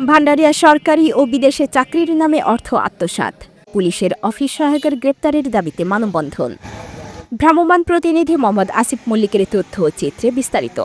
ভান্ডারিয়া সরকারি ও বিদেশে চাকরির নামে অর্থ আত্মসাৎ, পুলিশের অফিস সহায়কের গ্রেপ্তারের দাবিতে মানববন্ধন। ভ্রাম্যমাণ প্রতিনিধি মোহাম্মদ আসিফ মল্লিকের তথ্য ও চিত্রে বিস্তারিত।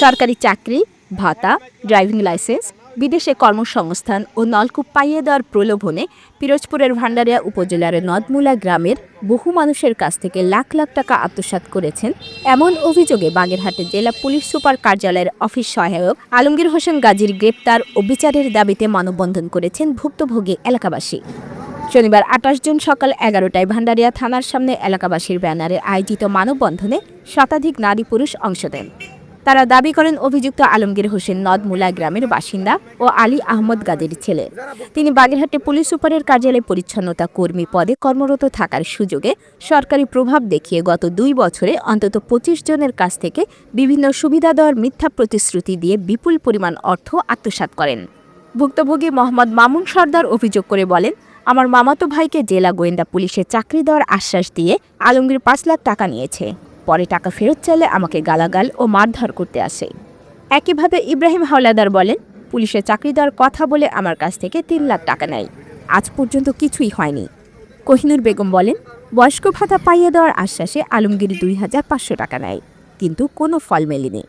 সরকারি চাকরি, ভাতা, ড্রাইভিং লাইসেন্স, বিদেশে কর্মসংস্থান ও নলকূপ পাইয়ে দেওয়ার প্রলোভনে পিরোজপুরের ভান্ডারিয়া উপজেলার নদমুলা গ্রামের বহু মানুষের কাছ থেকে লাখ লাখ টাকা আত্মসাৎ করেছেন এমন অভিযোগে বাগেরহাটের জেলা পুলিশ সুপার কার্যালয়ের অফিস সহায়ক আলমগীর হোসেন গাজীর গ্রেপ্তার ও বিচারের দাবিতে মানববন্ধন করেছেন ভুক্তভোগী এলাকাবাসী। শনিবার ২৮ জুন সকাল ১১টায় ভান্ডারিয়া থানার সামনে এলাকাবাসীর ব্যানারে আয়োজিত মানববন্ধনে শতাধিক নারী পুরুষ অংশ দেন। তারা দাবি করেন অভিযুক্ত আলমগীর হোসেন নদমুলা গ্রামের বাসিন্দা ও আলী আহমদ গাজীর ছেলে। তিনি বাগেরহাটে পুলিশ সুপারের কার্যালয়ে পরিচ্ছন্নতা কর্মী পদে কর্মরত থাকার সুযোগে সরকারি প্রভাব দেখিয়ে গত ২ বছরে অন্তত ২৫ জনের কাছ থেকে বিভিন্ন সুবিধা দেওয়ার মিথ্যা প্রতিশ্রুতি দিয়ে বিপুল পরিমাণ অর্থ আত্মসাৎ করেন। ভুক্তভোগী মোহাম্মদ মামুন সর্দার অভিযোগ করে বলেন, আমার মামাতো ভাইকে জেলা গোয়েন্দা পুলিশে চাকরি দেওয়ার আশ্বাস দিয়ে আলমগীর ৫ লাখ টাকা নিয়েছে। পরে টাকা ফেরত চাইলে আমাকে গালাগাল ও মারধর করতে আসে। একইভাবে ইব্রাহিম হাওলাদার বলেন, পুলিশে চাকরি দেওয়ার কথা বলে আমার কাছ থেকে ৩ লাখ টাকা নেয়, আজ পর্যন্ত কিছুই হয়নি। কোহিনুর বেগম বলেন, বয়স্ক ভাতা পাইয়ে দেওয়ার আশ্বাসে আলমগীর ২৫০০ টাকা নেয়, কিন্তু কোনো ফল মেলেনি।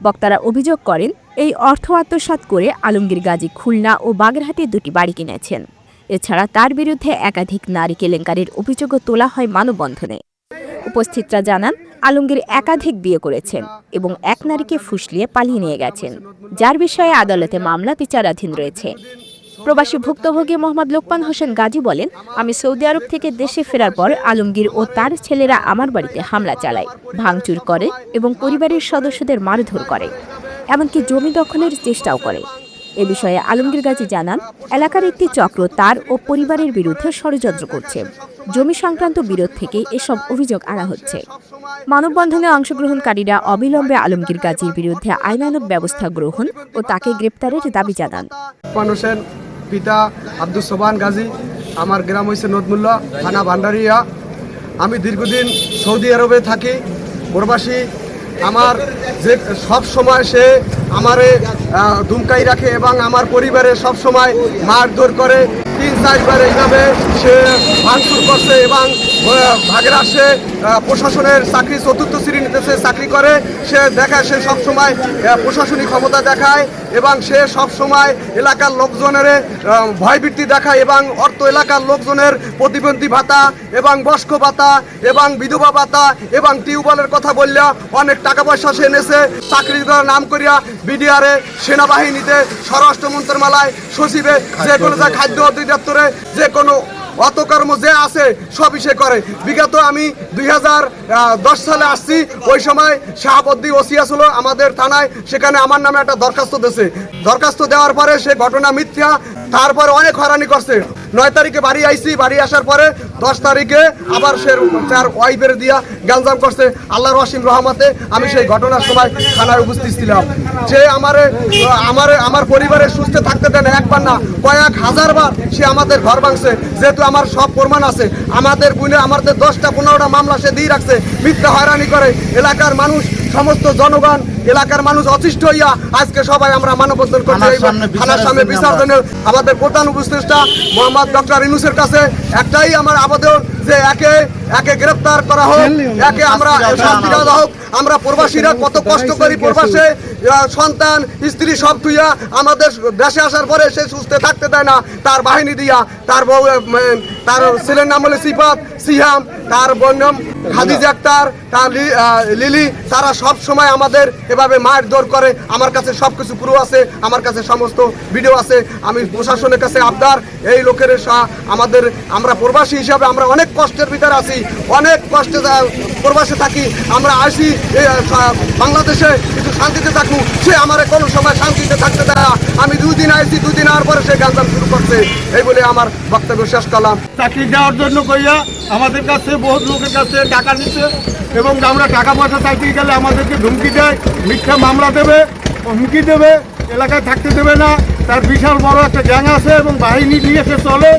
বক্তারা অভিযোগ করেন, এই অর্থ আত্মসাৎ করে আলমগীর গাজী খুলনা ও বাগেরহাটে ২টি বাড়ি কিনেছেন। এছাড়া তার বিরুদ্ধে একাধিক নারী কেলেঙ্কারির অভিযোগও তোলা হয় মানববন্ধনে। উপস্থিতরা জানান, আলমগীর একাধিক বিয়ে করেছেন এবং এক নারীকে ফুসলিয়ে পালিয়ে নিয়ে গেছেন, যার বিষয়ে আদালতে মামলা বিচারাধীন রয়েছে। প্রবাসী ভুক্তভোগী মোহাম্মদ লোকমান হোসেন গাজী বলেন, আমি সৌদি আরব থেকে দেশে ফেরার পর আলমগীর ও তার ছেলেরা আমার বাড়িতে হামলা চালায়, ভাঙচুর করে এবং পরিবারের সদস্যদের মারধর করে, এমনকি জমি দখলের চেষ্টাও করে। এ বিষয়ে আলমগীর গাজী জানান, এলাকার একটি চক্র তার ও পরিবারের বিরুদ্ধে ষড়যন্ত্র করছে। জমি সংক্রান্ত বিরোধ থেকে এসব অভিযোগ আনা হচ্ছে। মানববন্ধনে অংশগ্রহণকারীরা অবিলম্বে আলমগীর গাজীর বিরুদ্ধে আইনানুগ ব্যবস্থা গ্রহণ ও তাকে গ্রেপ্তারের দাবি জানান। মানুষের পিতা আব্দুল সোবান গাজী, আমার গ্রাম হয়েছে নদমুল্লা, থানা ভান্ডারিয়া। আমি দীর্ঘদিন সৌদি আরবে থাকি, প্রবাসী। আমার যে সব সময় সে আমারে ধুমকাই রাখে এবং আমার পরিবারে সব সময় মারধর করে। ৩-৪ বার এইভাবে সে ভাঙচুর করছে এবং ভাগেরা সে প্রশাসনের চাকরি ৪র্থ শ্রেণীতে সে চাকরি করে। সে দেখায়, সে সবসময় প্রশাসনিক ক্ষমতা দেখায় এবং সে সবসময় এলাকার লোকজনের ভয়ভীতি দেখায় এবং অর্থ এলাকার লোকজনের প্রতিবন্ধী ভাতা এবং বয়স্ক ভাতা এবং বিধবা ভাতা এবং টিউবওয়েলের কথা বললে অনেক টাকা পয়সা সে এনেছে। চাকরি দেওয়ার নাম করিয়া বিডিআরে, সেনাবাহিনীতে, স্বরাষ্ট্র মন্ত্রণালয়, সচিবে, যে কোনো খাদ্য অধিদপ্তরে যে কোনো অতকর্ম যে আছে সবই সে করে। বিগত আমি ২০১০ সালে আসছি, ওই সময় শাহাবুদ্দিন ওসিয়া ছিল আমাদের থানায়, সেখানে আমার নামে একটা দরখাস্ত দিয়েছে। দরখাস্ত দেওয়ার পরে সে ঘটনা মিথ্যা, তারপরে অনেক হয়রানি করছে। ৯ তারিখে বাড়ি আইছি, বাড়ি আসার পরে ১০ তারিখে আবার সে তার ওয়াইফের দিয়া গ্যাঞ্জাম করছে। আল্লাহর অসীম রহমতে আমি সেই ঘটনার সময় থানায় উপস্থিত ছিলাম। সে আমার পরিবারের সুস্থ থাকতে দেন একবার না, কয়েক হাজারবার সে আমাদের ঘর ভাঙছে। যেহেতু আমার সব প্রমাণ আছে, আমাদের 10টা 15টা মামলা সে দিয়ে রাখছে, মিথ্যা হয়রানি করে। এলাকার মানুষ, সমস্ত জনগণ, এলাকার মানুষ অতিষ্ঠ হইয়া আজকে সবাই আমরা মানববন্ধন করছি থানার সামনে বিচারজনের। আমাদের প্রধান উপদেষ্টা মোহাম্মদ ডক্টর ইউনূসের কাছে একটাই আমার আবেদন যে একে গ্রেপ্তার করা হোক, একে আমরা শাস্তি দেওয়া হোক। আমরা প্রবাসীরা কত কষ্ট করি, প্রবাসে সন্তান স্ত্রী সব তুইয়া আমাদের দেশে আসার পরে সে সুস্থ থাকতে দেয় না। তার বাহিনী দিয়া, তার বউ, তার ছেলের নাম হলো সিফাত, সিহাম, তার বোন নাম খাদিজা আক্তার, তার লিলি, তারা সব সময় আমাদের এভাবে মারধর করে। আমার কাছে সব কিছু প্রুফ আছে, আমার কাছে সমস্ত ভিডিও আছে। আমি প্রশাসনের কাছে আবদার, এই লোকের আমাদের, আমরা প্রবাসী হিসাবে আমরা অনেক কষ্টের ভিতরে আছি, অনেক কষ্টে প্রবাসে থাকি। আমরা আসি বাংলাদেশে একটু শান্তিতে থাকুক, সে আমার কোনো সময় শান্তিতে থাকতে দেয় না। আমি 2 দিন আসছি, 2 দিন আওয়ার পরে সে গাঞ্জাম শুরু করছে। এই বলে আমার বক্তব্য শেষ করলাম। চাকরি দেওয়ার জন্য কইয়া আমাদের কাছে বহুত লোকের কাছে টাকা নিচ্ছে এবং আমরা টাকা পয়সা চাইতে গেলে আমাদেরকে ধুমকি দেয়, মিথ্যা মামলা দেবে, হুমকি দেবে, এলাকায় থাকতে দেবে না। তার বিশাল বড় একটা গ্যাং আছে এবং বাহিনী নিয়ে সে চলে,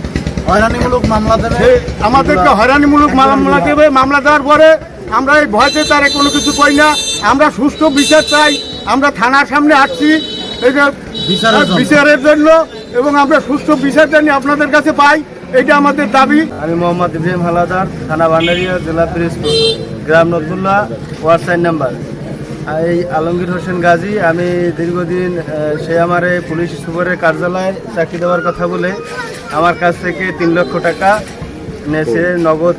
হয়রানিমূলক মামলা দেবে, আমাদেরকে হয়রানিমূলক মামলা দেবে। মামলা দেওয়ার পরে আমরা এই ভয়তে তার কোনো কিছু কই না। আমরা সুষ্ঠু বিচার চাই। আমরা থানার সামনে আসছি, এটা বিচারের জন্য এবং আমরা সুস্থ বিচার জানি আপনাদের কাছে পাই, এটা আমাদের দাবি। আমি মোহাম্মদ ইব্রাহিম হালাদার, থানা ভান্ডারিয়া, জেলা পিরোজপুর, গ্রাম নতুল্লাহ, ওয়ার্ড 4 নম্বর। এই আলমগীর হোসেন গাজী, আমি দীর্ঘদিন সে আমারে পুলিশ সুপারের কার্যালয়ে চাকরি দেওয়ার কথা বলে আমার কাছ থেকে 3 লক্ষ টাকা নেছে নগদ।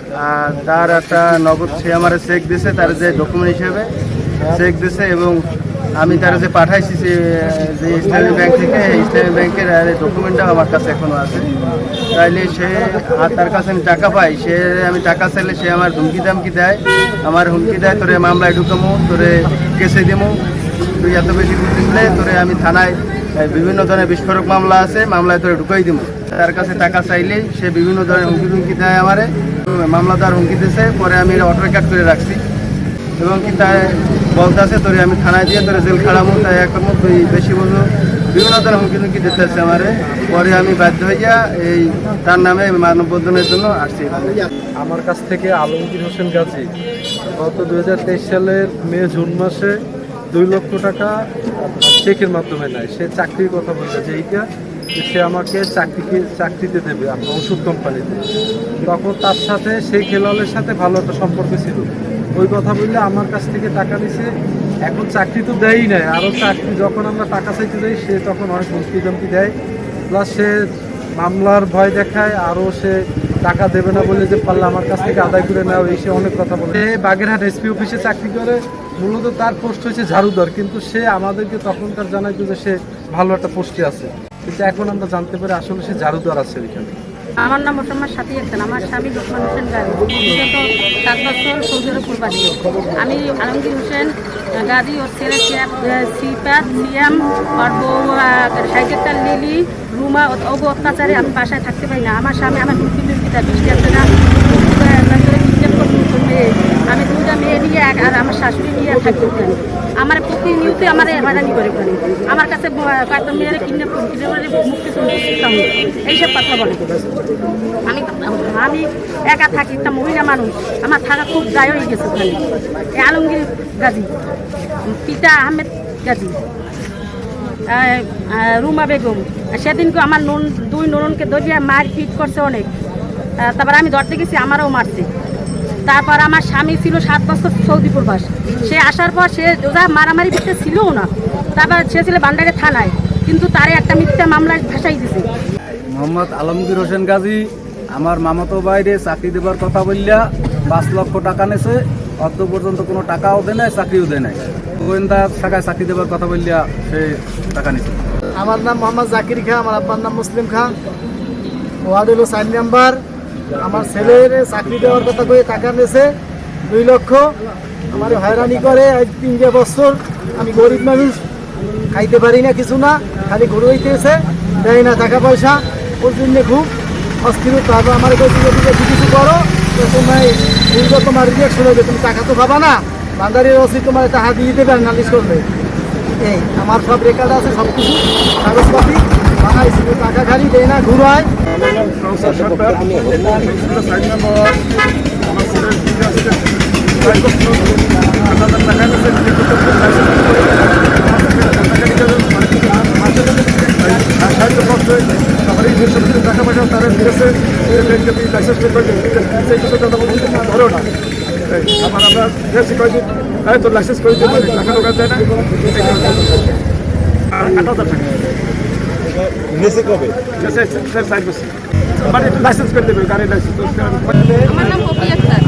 তার একটা নগদ সে আমার চেক দিছে, তার যে ডকুমেন্ট হিসেবে চেক দিছে এবং আমি তার যে পাঠাইছি যে ইসলামী ব্যাংক থেকে, ইসলামী ব্যাংকের ডকুমেন্টটা আমার কাছে এখনও আছে। তাইলে সে তার কাছে আমি টাকা পাই, আমি টাকা চাইলে সে আমার হুমকি দামকি দেয়, আমার হুমকি দেয় তোরে মামলায় ঢুকামো, তোরে কেসে দেবো, তুই এত বেশি দিলে তোরে আমি থানায় বিভিন্ন ধরনের বিস্ফোরক মামলা আছে, মামলায় তোরে ঢুকাই দিব। তার কাছে টাকা চাইলেই সে বিভিন্ন ধরনের হুমকি দেয় আমারে, মামলাদার হুমকি দিয়েছে। পরে আমি অটো রেকর্ড করে রাখছি এবং কি তাই বলতে আছে তোরে আমি থানায় দিয়ে তোরে জেল খাড়ামো, তাই একমত তুই বেশি বলবো, বিভিন্ন ধরনের হুমকি দিতে আছে আমারে। পরে আমি বাধ্য হইয়া এই তার নামে মানববন্ধনের জন্য আসছি। আমার কাছ থেকে আলমগীর হোসেন গাজী গত 2023 সালের জুন মাসে 2 লক্ষ টাকা চেকের মাধ্যমে নেয়। সে চাকরির কথা বলছে যে এইটা সে আমাকে চাকরিতে দেবে আপনার ওষুধ কোম্পানিতে। তখন তার সাথে সেই খেলোয়াড়ের সাথে ভালো একটা সম্পর্ক ছিল, ওই কথা বললে আমার কাছ থেকে টাকা নিছে। এখন চাকরি তো দেয়ই নাই, আরও চাকরি যখন আমরা টাকা চাইতে যাই সে তখন অনেক হুমকি ধমকি দেয়, প্লাস সে মামলার ভয় দেখায়, আরও সে টাকা দেবে না বলে যে পারলে আমার কাছ থেকে আদায় করে নেওয়া, এই সে অনেক কথা বলে। সে বাগেরহাট এসপি অফিসে চাকরি করে, মূলত তার পোস্ট হয়েছে ঝাড়ুদার, কিন্তু সে আমাদেরকে তখনকার জানাইতো যে সে ভালো একটা পোস্টে আছে, কিন্তু এখন আমরা জানতে পারি আসলে সে ঝাড়ুদার আছে এখানে। আমার নাম মোসাম্মদ সাথী আক্তার, আমার স্বামী লোকমান হোসেন গাজী, বিগত 7 বছর সৌদি আরব প্রবাসী। আমি আলমগীর হোসেন গাজী ওর ছেলে সিপাত সিএম আর বউ সাইকেটার লিলি রুমা অব অত্যাচারে আমি বাসায় থাকতে পারি না। আমার স্বামী আমার হুমকি দেয়, বৃষ্টি আসবে না, আমি 2টা মেয়ে নিয়ে আর আমার শাশুড়ি নিয়ে থাকতে পারি। আমার প্রতিনিয়ত আমার হয়রানি করে ফেলে, আমার কাছে কয়েকটা মেয়েরা কিডন্যাপ করে মুক্তি দিতাম, এইসব কথা বলে। আমি একা থাকি, একটা মহিলা মানুষ, আমার থাকা খুব দায় হয়ে গেছে ওখানে। আলমগীর গাজী, পিতা আহমেদ গাজী, রুমা বেগম, সেদিনকে আমার 2 নননকে দরিয়া মার পিট করছে অনেক। তারপর আমি ধরতে গেছি, আমারও মারছে। তারপর আমার স্বামী ছিল 7 বছর সৌদি প্রবাস, সে আসার পর সে যা মারামারি করতে ছিলও না। তারপর সে ছিল ভান্ডারে থানায়, কিন্তু তারে একটা মিথ্যা মামলায় ভাসাই দিছে। মোহাম্মদ আলমগীর হোসেন গাজী আমার মামাতো বাইরে চাকরি দেবার কথা বললিয়া 5 লক্ষ টাকা নেছে, অর্ধ পর্যন্ত কোনো টাকাও দেয় নাই, চাকরিও দেয় নাই। গোয়েন্দা শাখায় চাকরি দেবার কথা বললিয়া সে টাকা নিছে। আমার নাম মোহাম্মদ জাকির খান, আমার আব্বার নাম মুসলিম খান, ওয়ার্ড হলো 4 নম্বর। আমার ছেলের চাকরি দেওয়ার কথা কয়ে টাকা নেছে 2 লক্ষ, আমার হয়রানি করে। আজ 3 বছর আমি গরিব মানুষ, খাইতে পারি না, কিছু না, খালি গরু হইতেছে, দেয় না টাকা পয়সা, ওর জন্য খুব অস্থির। তারপর আমার কাছে যদি কিছু করো তো তোমার রিয়াকশন হবে, তুমি টাকা তো পাবা না, বান্দারির ওসি তোমার টাকা দিয়ে দেবে আর নালিশ করবে। এই আমার সব রেকর্ড আছে, সব কিছু কাগজপাতি বানাইছি, টাকা খালি দেয় না, ঘুরায়। টাকা পয়সা তারা দিয়েছে, ধরো না আমরা দিয়েছি কয়েকদিন, তোর লাইসেন্স করে দিতে টাকা ঢোকা যায় না, 8,000 টাকা নিচে কবে 4 বছর মানে লাইসেন্স করে দেবে, গাড়ির লাইসেন্স। আমার নাম কপি আক্তার।